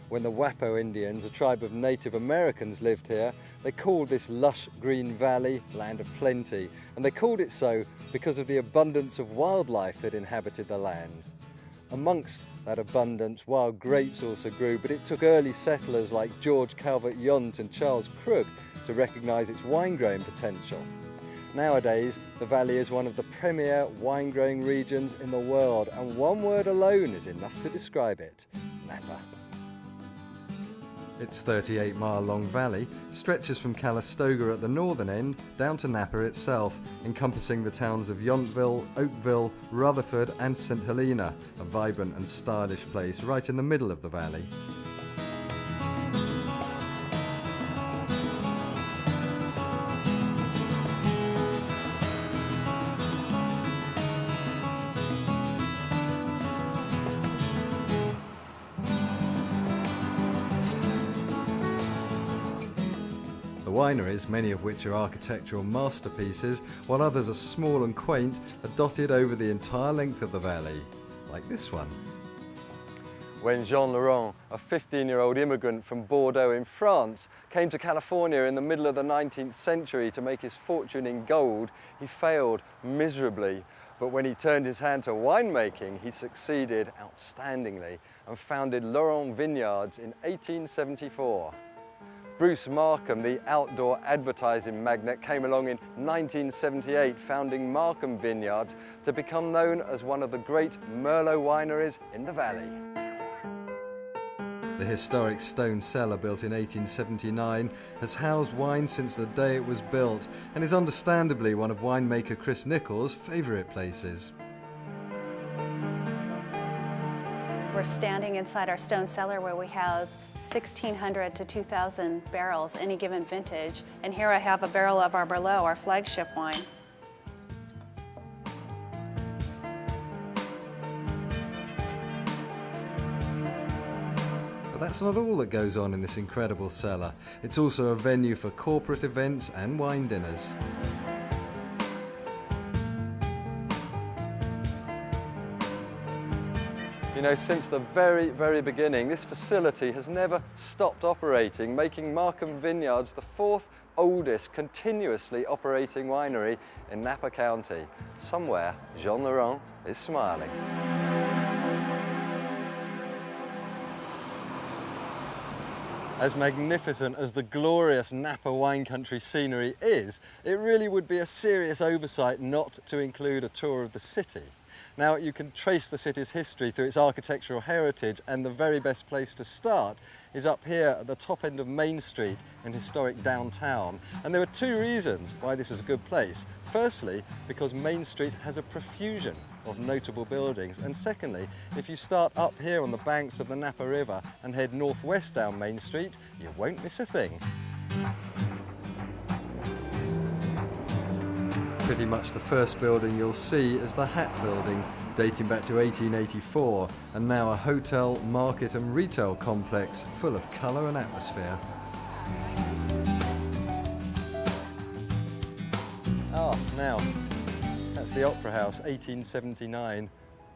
When the Wapo Indians, a tribe of Native Americans, lived here, they called this lush green valley land of plenty, and they called it so because of the abundance of wildlife that inhabited the land. Amongst that abundance, wild grapes also grew, but it took early settlers like George Calvert-Yount and Charles Crook to recognise its wine-growing potential. Nowadays, the valley is one of the premier wine-growing regions in the world, and one word alone is enough to describe it: Napa. Its 38-mile-long valley stretches from Calistoga at the northern end down to Napa itself, encompassing the towns of Yountville, Oakville, Rutherford and St Helena, a vibrant and stylish place right in the middle of the valley. The wineries, many of which are architectural masterpieces, while others are small and quaint, are dotted over the entire length of the valley, like this one. When Jean Laurent, a 15-year-old immigrant from Bordeaux in France, came to California in the middle of the 19th century to make his fortune in gold, he failed miserably. But when he turned his hand to winemaking, he succeeded outstandingly and founded Laurent Vineyards in 1874. Bruce Markham, the outdoor advertising magnate, came along in 1978, founding Markham Vineyards to become known as one of the great Merlot wineries in the valley. The historic stone cellar, built in 1879, has housed wine since the day it was built and is understandably one of winemaker Chris Nicholls' favourite places. We're standing inside our stone cellar where we house 1,600 to 2,000 barrels any given vintage. And here I have a barrel of our Merlot, our flagship wine. But that's not all that goes on in this incredible cellar. It's also a venue for corporate events and wine dinners. You know, since the very beginning, this facility has never stopped operating, making Markham Vineyards the fourth oldest continuously operating winery in Napa County. Somewhere, Jean Laurent is smiling. As magnificent as the glorious Napa wine country scenery is, it really would be a serious oversight not to include a tour of the city. Now, you can trace the city's history through its architectural heritage, and the very best place to start is up here at the top end of Main Street in historic downtown. And there are two reasons why this is a good place. Firstly, because Main Street has a profusion of notable buildings, and secondly, if you start up here on the banks of the Napa River and head northwest down Main Street, you won't miss a thing. Pretty much the first building you'll see is the Hat Building, dating back to 1884, and now a hotel, market and retail complex full of colour and atmosphere. Ah, now, that's the Opera House, 1879,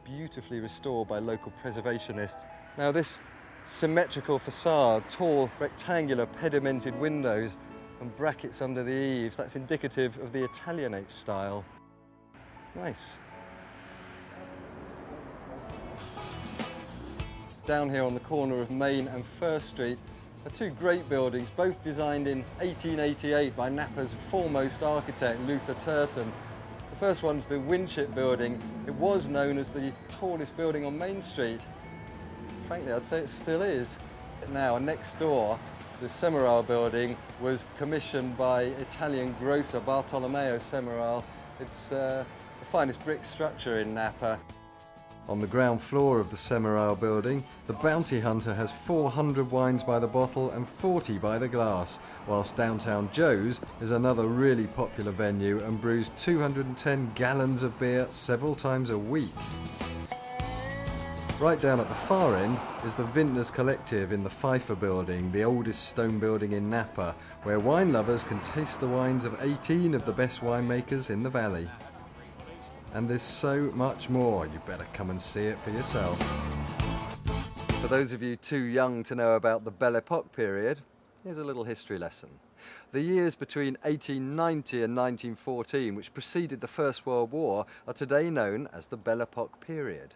beautifully restored by local preservationists. Now this symmetrical facade, tall rectangular pedimented windows and brackets under the eaves, that's indicative of the Italianate style. Nice. Down here on the corner of Main and First Street are two great buildings, both designed in 1888 by Napa's foremost architect, Luther Turton. The first one's the Winship Building. It was known as the tallest building on Main Street. Frankly, I'd say it still is. Now, next door, the Semeral Building was commissioned by Italian grocer Bartolomeo Semeral. It's the finest brick structure in Napa. On the ground floor of the Semeral Building, the Bounty Hunter has 400 wines by the bottle and 40 by the glass, whilst Downtown Joe's is another really popular venue and brews 210 gallons of beer several times a week. Right down at the far end is the Vintners Collective in the Pfeiffer Building, the oldest stone building in Napa, where wine lovers can taste the wines of 18 of the best winemakers in the valley. And there's so much more, you better come and see it for yourself. For those of you too young to know about the Belle Epoque period, here's a little history lesson. The years between 1890 and 1914, which preceded the First World War, are today known as the Belle Epoque period.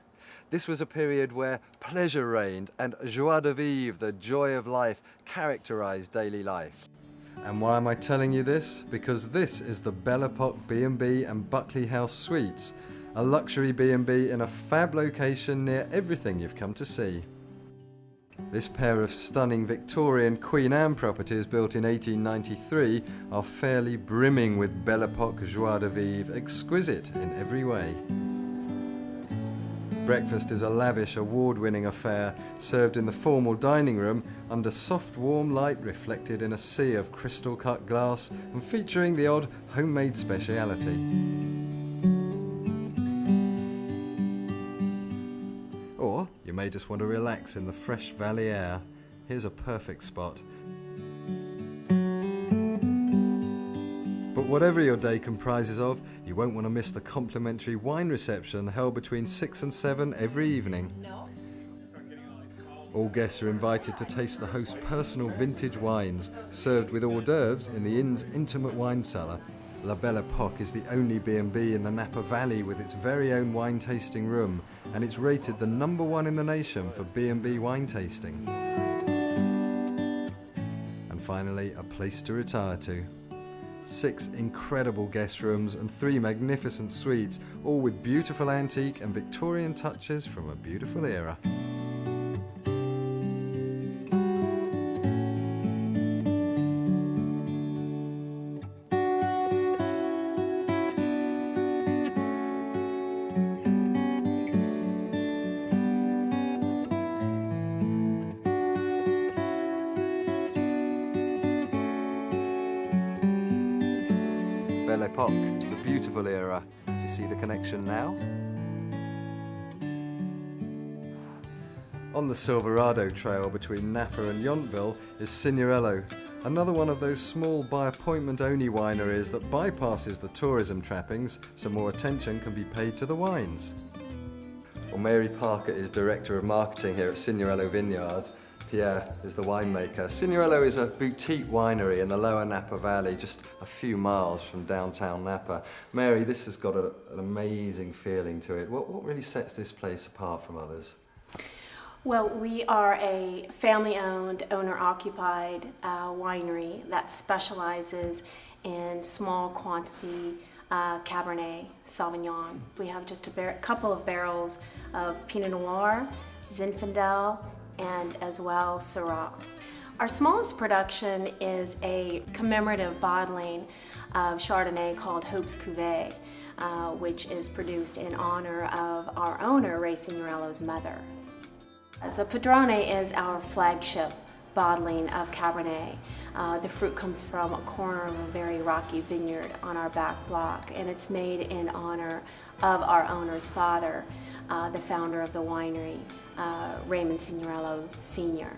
This was a period where pleasure reigned and joie de vivre, the joy of life, characterized daily life. And why am I telling you this? Because this is the Belle Epoque B&B and Buckley House Suites, a luxury B&B in a fab location near everything you've come to see. This pair of stunning Victorian Queen Anne properties built in 1893 are fairly brimming with Belle Epoque joie de vivre, exquisite in every way. Breakfast is a lavish, award-winning affair, served in the formal dining room under soft, warm light reflected in a sea of crystal-cut glass and featuring the odd homemade speciality. Or you may just want to relax in the fresh valley air. Here's a perfect spot. But whatever your day comprises of, you won't want to miss the complimentary wine reception held between 6 and 7 every evening. All guests are invited to taste the host's personal vintage wines, served with hors d'oeuvres in the inn's intimate wine cellar. La Belle Epoque is the only B&B in the Napa Valley with its very own wine tasting room, and it's rated the #1 in the nation for B&B wine tasting. And finally, a place to retire to. 6 incredible guest rooms and 3 magnificent suites, all with beautiful antique and Victorian touches from a beautiful era. Belle Epoque, the beautiful era. Do you see the connection now? On the Silverado Trail between Napa and Yountville is Signorello, another one of those small by-appointment-only wineries that bypasses the tourism trappings so more attention can be paid to the wines. Well, Mary Parker is Director of Marketing here at Signorello Vineyards. Pierre is the winemaker. Signorello is a boutique winery in the lower Napa Valley, just a few miles from downtown Napa. Mary, this has got an amazing feeling to it. What really sets this place apart from others? Well, we are a family-owned, owner-occupied winery that specializes in small quantity Cabernet Sauvignon. We have just a couple of barrels of Pinot Noir, Zinfandel, and as well Syrah. Our smallest production is a commemorative bottling of Chardonnay called Hope's Cuvée, which is produced in honor of our owner, Ray Signorello's mother. So Padrone is our flagship bottling of Cabernet. The fruit comes from a corner of a very rocky vineyard on our back block, and it's made in honor of our owner's father, the founder of the winery, Raymond Signorello Sr.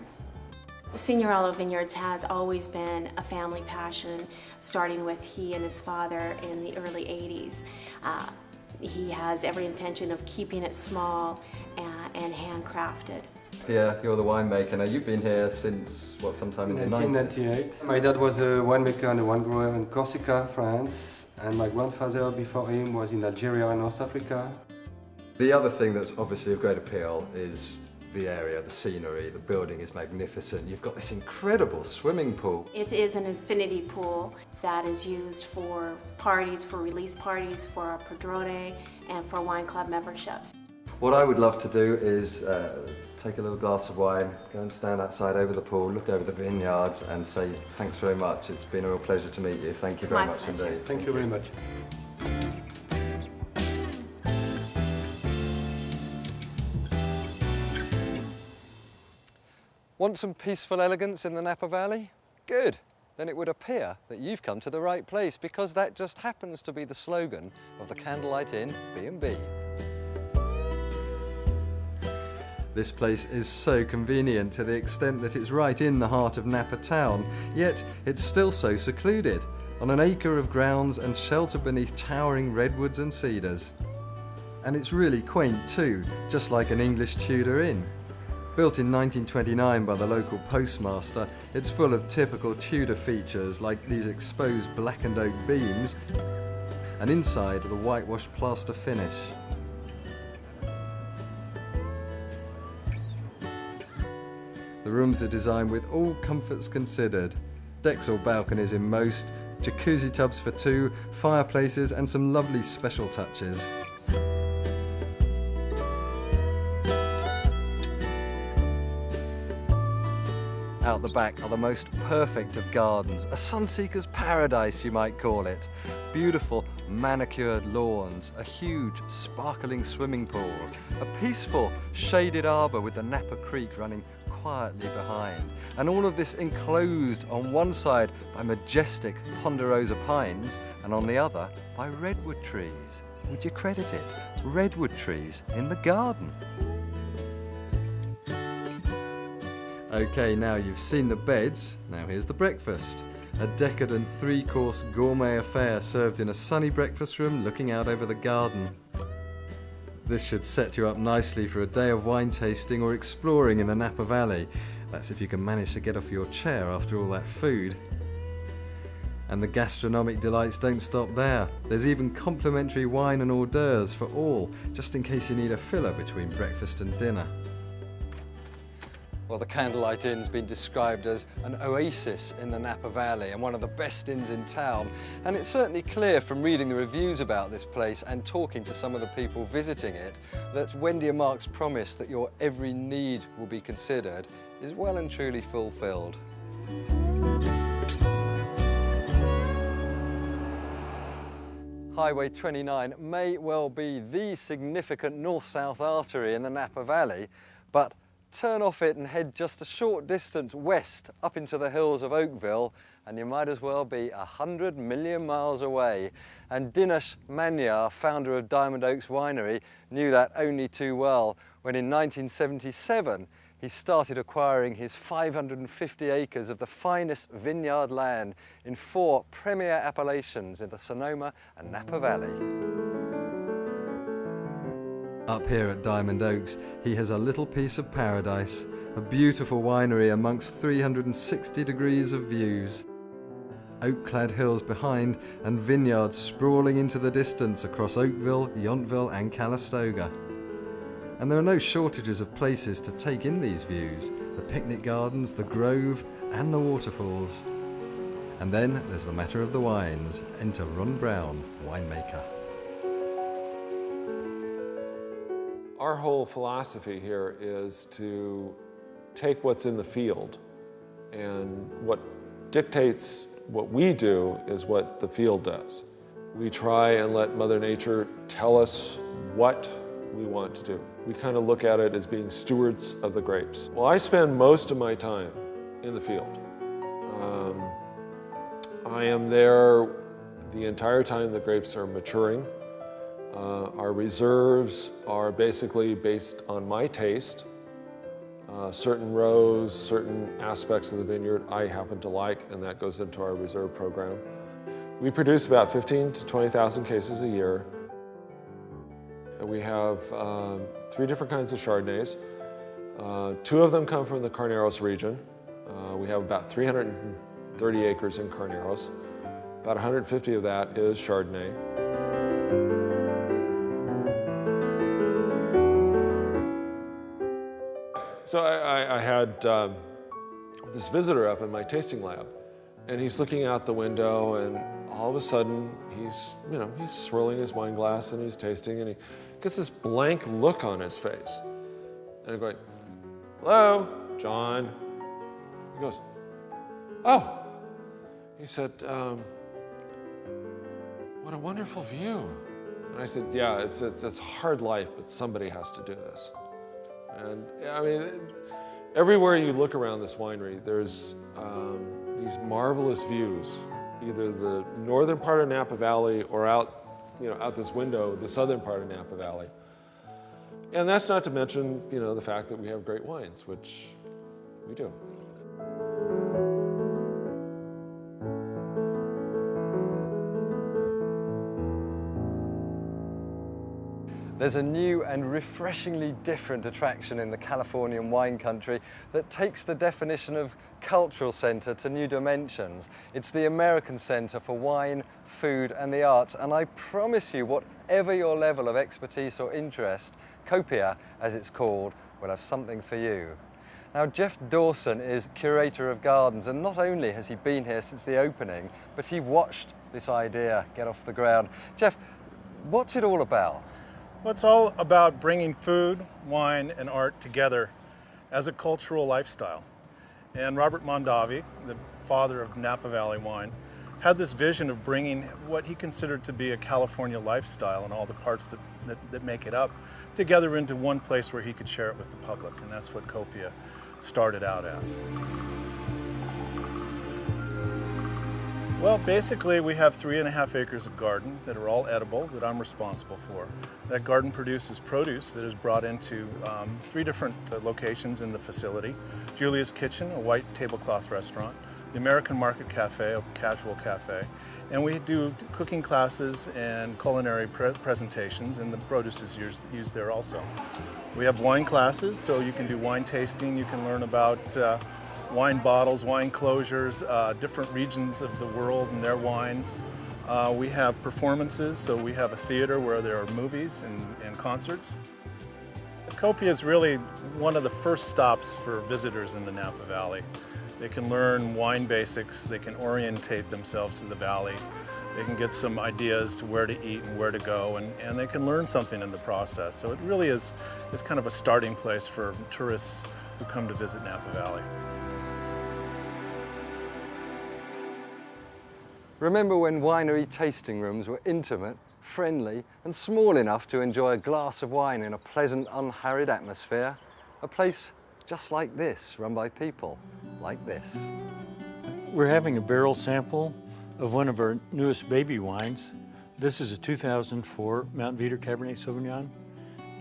Signorello Vineyards has always been a family passion, starting with he and his father in the early 80s. He has every intention of keeping it small and handcrafted. Pierre, you're the winemaker. Now, you've been here since, what, sometime in the 90s? 1998. My dad was a winemaker and a wine grower in Corsica, France, and my grandfather before him was in Algeria and North Africa. The other thing that's obviously of great appeal is the area, the scenery. The building is magnificent. You've got this incredible swimming pool. It is an infinity pool that is used for parties, for release parties, for our Padrone, and for wine club memberships. What I would love to do is take a little glass of wine, go and stand outside over the pool, look over the vineyards and say thanks very much. It's been a real pleasure to meet you. Thank you very much indeed. Thank you very much. Want some peaceful elegance in the Napa Valley? Good. Then it would appear that you've come to the right place, because that just happens to be the slogan of the Candlelight Inn B&B. This place is so convenient to the extent that it's right in the heart of Napa town, yet it's still so secluded, on an acre of grounds and sheltered beneath towering redwoods and cedars. And it's really quaint too, just like an English Tudor inn. Built in 1929 by the local postmaster, it's full of typical Tudor features like these exposed blackened oak beams and inside the whitewashed plaster finish. The rooms are designed with all comforts considered. Decks or balconies in most, jacuzzi tubs for two, fireplaces and some lovely special touches. Out the back are the most perfect of gardens, a sunseeker's paradise you might call it. Beautiful manicured lawns, a huge sparkling swimming pool, a peaceful shaded arbour with the Napa Creek running quietly behind, and all of this enclosed on one side by majestic ponderosa pines and on the other by redwood trees. Would you credit it? Redwood trees in the garden. Okay, now you've seen the beds, now here's the breakfast. A decadent three-course gourmet affair served in a sunny breakfast room looking out over the garden. This should set you up nicely for a day of wine tasting or exploring in the Napa Valley. That's if you can manage to get off your chair after all that food. And the gastronomic delights don't stop there. There's even complimentary wine and hors d'oeuvres for all, just in case you need a filler between breakfast and dinner. Well, the Candlelight Inn's been described as an oasis in the Napa Valley and one of the best inns in town. And it's certainly clear from reading the reviews about this place and talking to some of the people visiting it that Wendy and Mark's promise that your every need will be considered is well and truly fulfilled. Highway 29 may well be the significant north-south artery in the Napa Valley, but turn off it and head just a short distance west up into the hills of Oakville and you might as well be 100 million miles away. And Dinesh Manyar, founder of Diamond Oaks Winery, knew that only too well when in 1977 he started acquiring his 550 acres of the finest vineyard land in 4 premier appellations in the Sonoma and Napa Valley. Up here at Diamond Oaks, he has a little piece of paradise, a beautiful winery amongst 360 degrees of views. Oak-clad hills behind and vineyards sprawling into the distance across Oakville, Yountville and Calistoga. And there are no shortages of places to take in these views, the picnic gardens, the grove and the waterfalls. And then there's the matter of the wines. Enter Ron Brown, winemaker. Our whole philosophy here is to take what's in the field, and what dictates what we do is what the field does. We try and let Mother Nature tell us what we want to do. We kind of look at it as being stewards of the grapes. Well, I spend most of my time in the field. I am there the entire time the grapes are maturing. Our reserves are basically based on my taste. Certain rows, certain aspects of the vineyard I happen to like, and that goes into our reserve program. We produce about 15 to 20,000 cases a year. We have 3 different kinds of Chardonnays. 2 of them come from the Carneros region. We have about 330 acres in Carneros. About 150 of that is Chardonnay. So I had this visitor up in my tasting lab, and he's looking out the window, and all of a sudden he's swirling his wine glass and he's tasting, and he gets this blank look on his face. And I'm going, "Hello, John." He goes, "Oh." He said, "What a wonderful view." And I said, "Yeah, it's hard life, but somebody has to do this." And I mean, everywhere you look around this winery, there's these marvelous views, either the northern part of Napa Valley or out this window, the southern part of Napa Valley. And that's not to mention, the fact that we have great wines, which we do. There's a new and refreshingly different attraction in the Californian wine country that takes the definition of cultural centre to new dimensions. It's the American Centre for Wine, Food and the Arts, and I promise you, whatever your level of expertise or interest, Copia, as it's called, will have something for you. Now, Jeff Dawson is curator of gardens, and not only has he been here since the opening, but he watched this idea get off the ground. Jeff, what's it all about? Well, it's all about bringing food, wine, and art together as a cultural lifestyle. And Robert Mondavi, the father of Napa Valley wine, had this vision of bringing what he considered to be a California lifestyle and all the parts that make it up together into one place where he could share it with the public. And that's what Copia started out as. Well, basically we have 3.5 acres of garden that are all edible that I'm responsible for. That garden produces produce that is brought into 3 different locations in the facility. Julia's Kitchen, a white tablecloth restaurant, the American Market Cafe, a casual cafe, and we do cooking classes and culinary presentations, and the produce is used there also. We have wine classes, so you can do wine tasting, you can learn about wine bottles, wine closures, different regions of the world and their wines. We have performances, so we have a theater where there are movies and concerts. Copia is really one of the first stops for visitors in the Napa Valley. They can learn wine basics, they can orientate themselves to the valley, they can get some ideas to where to eat and where to go, and they can learn something in the process. So it really is kind of a starting place for tourists who come to visit Napa Valley. Remember when winery tasting rooms were intimate, friendly and small enough to enjoy a glass of wine in a pleasant, unhurried atmosphere? A place just like this, run by people like this. We're having a barrel sample of one of our newest baby wines. This is a 2004 Mount Veeder Cabernet Sauvignon.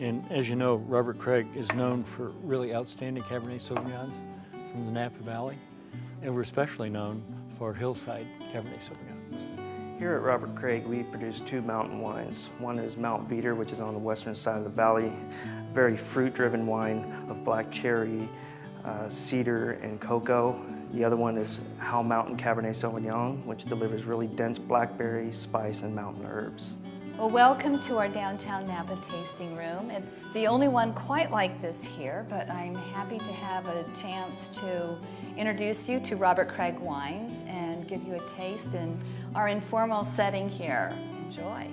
And as you know, Robert Craig is known for really outstanding Cabernet Sauvignons from the Napa Valley. And we're especially known for Hillside Cabernet Sauvignon. Here at Robert Craig, we produce 2 mountain wines. One is Mount Veeder, which is on the western side of the valley. Very fruit-driven wine of black cherry, cedar, and cocoa. The other one is Howell Mountain Cabernet Sauvignon, which delivers really dense blackberry, spice, and mountain herbs. Well, welcome to our downtown Napa tasting room. It's the only one quite like this here, but I'm happy to have a chance to introduce you to Robert Craig wines and give you a taste in our informal setting here. Enjoy.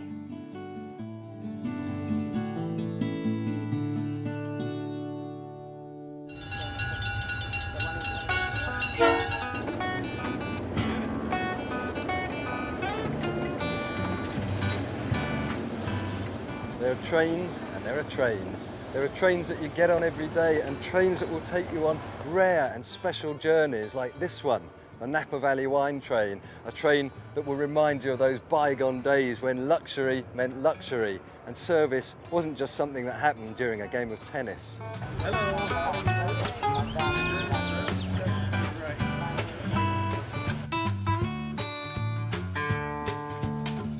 There are trains and there are trains. There are trains that you get on every day and trains that will take you on rare and special journeys like this one, the Napa Valley Wine Train, a train that will remind you of those bygone days when luxury meant luxury and service wasn't just something that happened during a game of tennis.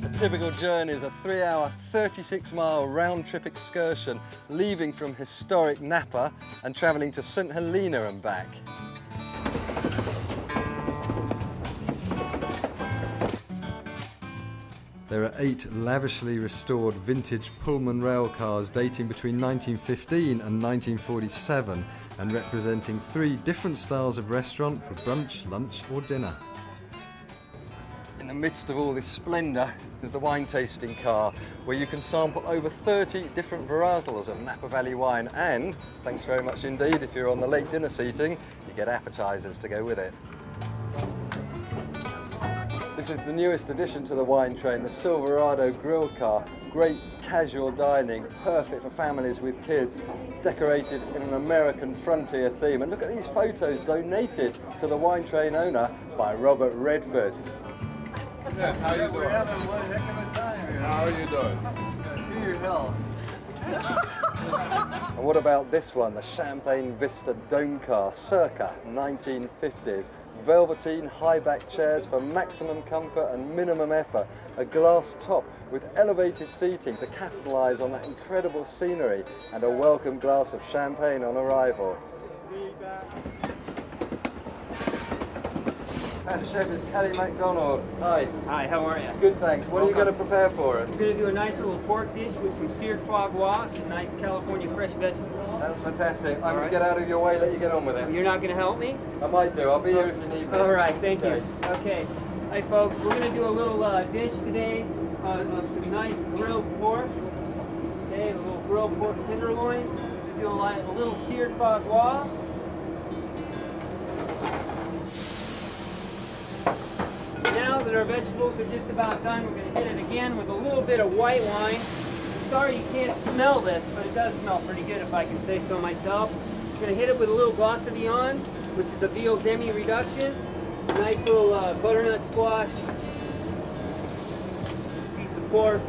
A typical journey is a 3-hour, 36-mile round-trip excursion leaving from historic Napa and travelling to St Helena and back. There are 8 lavishly restored vintage Pullman rail cars dating between 1915 and 1947 and representing 3 different styles of restaurant for brunch, lunch or dinner. In the midst of all this splendour is the wine tasting car, where you can sample over 30 different varietals of Napa Valley wine and, thanks very much indeed, if you're on the late dinner seating, you get appetisers to go with it. This is the newest addition to the wine train, the Silverado grill car. Great casual dining, perfect for families with kids, decorated in an American frontier theme. And look at these photos donated to the wine train owner by Robert Redford. Yeah, how you doing? We're having one heck of a time here. How are you doing? To your health. And what about this one, the Champagne Vista Dome Car, circa 1950s. Velveteen high-back chairs for maximum comfort and minimum effort. A glass top with elevated seating to capitalise on that incredible scenery, and a welcome glass of champagne on arrival. Master Chef is Kelly MacDonald. Hi. Hi, how are you? Good, thanks. What are you going to prepare for us? We're going to do a nice little pork dish with some seared foie gras, some nice California fresh vegetables. That's fantastic. I'm going to get out of your way, let you get on with it. You're not going to help me? I might do. I'll be here if you need me. All right, thank you. Okay. Hi, folks. We're going to do a little dish today of some nice grilled pork. Okay, a little grilled pork tenderloin. We're doing a little seared foie gras. Now that our vegetables are just about done, we're going to hit it again with a little bit of white wine. I'm sorry you can't smell this, but it does smell pretty good if I can say so myself. We're going to hit it with a little Glace de Viande, which is a veal demi reduction. A nice little butternut squash, piece of pork.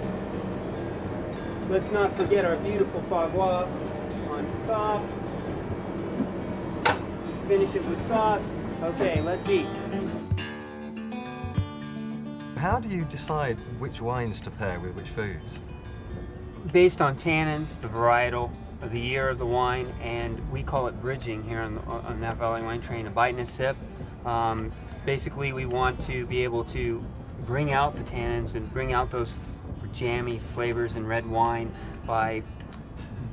Let's not forget our beautiful foie gras on top. Finish it with sauce. Okay, let's eat. How do you decide which wines to pair with which foods? Based on tannins, the varietal, the year of the wine, and we call it bridging here on Napa Valley Wine Train, a bite and a sip. Basically, we want to be able to bring out the tannins and bring out those jammy flavors in red wine by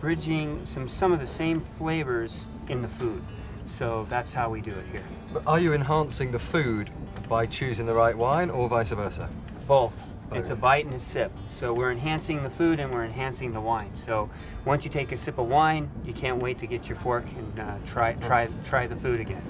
bridging some of the same flavors in the food. So that's how we do it here. But are you enhancing the food by choosing the right wine, or vice versa? Both. It's a bite and a sip. So we're enhancing the food and we're enhancing the wine. So once you take a sip of wine, you can't wait to get your fork and try the food again.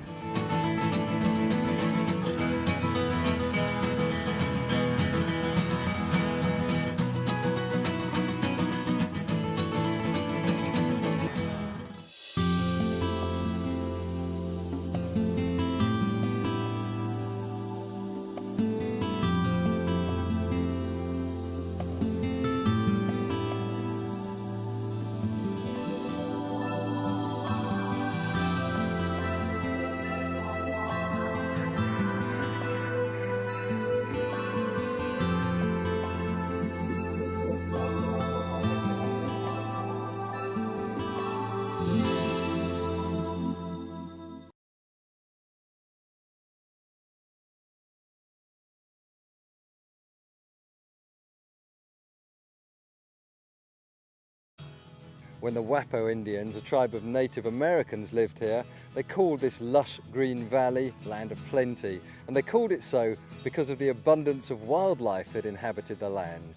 When the Wapo Indians, a tribe of Native Americans, lived here, they called this lush green valley land of plenty, and they called it so because of the abundance of wildlife that inhabited the land.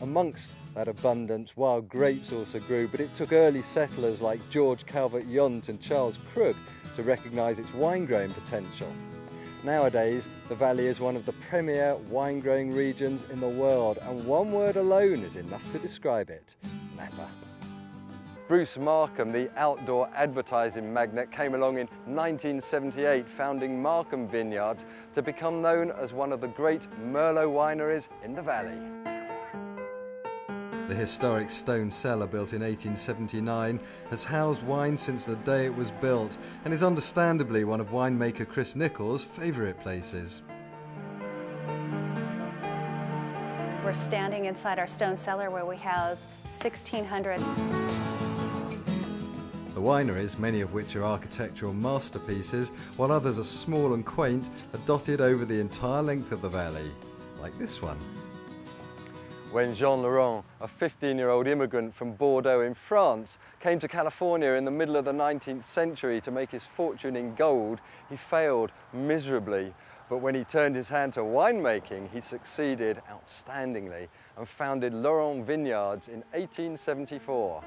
Amongst that abundance, wild grapes also grew, but it took early settlers like George Calvert-Yount and Charles Krug to recognise its wine-growing potential. Nowadays, the valley is one of the premier wine-growing regions in the world, and one word alone is enough to describe it: Napa. Bruce Markham, the outdoor advertising magnate, came along in 1978, founding Markham Vineyards to become known as one of the great Merlot wineries in the valley. The historic stone cellar, built in 1879, has housed wine since the day it was built and is understandably one of winemaker Chris Nicholls' favourite places. We're standing inside our stone cellar where we house 1,600. The wineries, many of which are architectural masterpieces, while others are small and quaint, are dotted over the entire length of the valley, like this one. When Jean Laurent, a 15-year-old immigrant from Bordeaux in France, came to California in the middle of the 19th century to make his fortune in gold, he failed miserably. But when he turned his hand to winemaking, he succeeded outstandingly and founded Laurent Vineyards in 1874.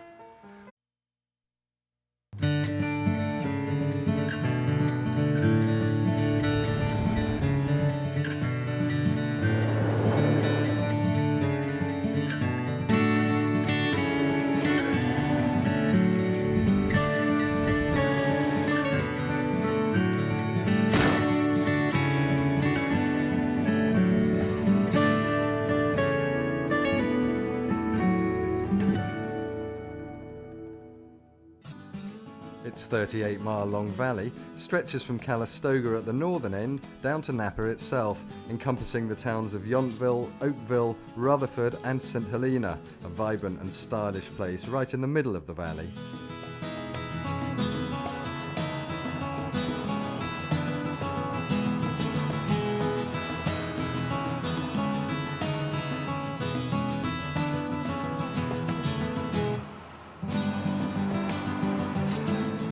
Its 38-mile-long valley stretches from Calistoga at the northern end down to Napa itself, encompassing the towns of Yountville, Oakville, Rutherford and St. Helena, a vibrant and stylish place right in the middle of the valley.